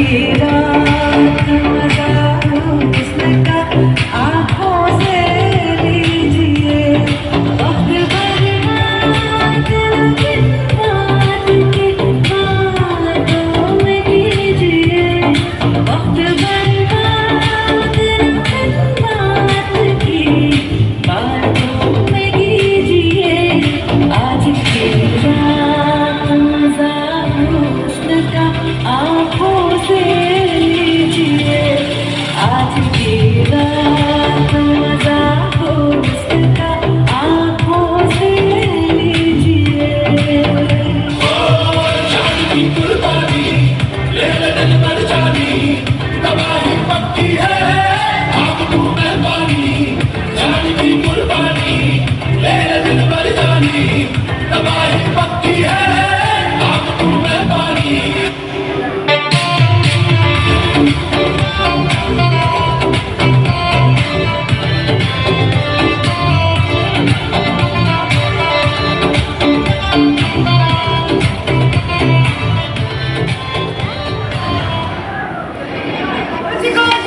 रात मजा उसका आँखों से लीजिए वक्त बर्बाद दिन रात की बातों में कीजिए वक्त बर्बाद दिन रात की बातों में कीजिए आज की रात मजा उसका आँखों से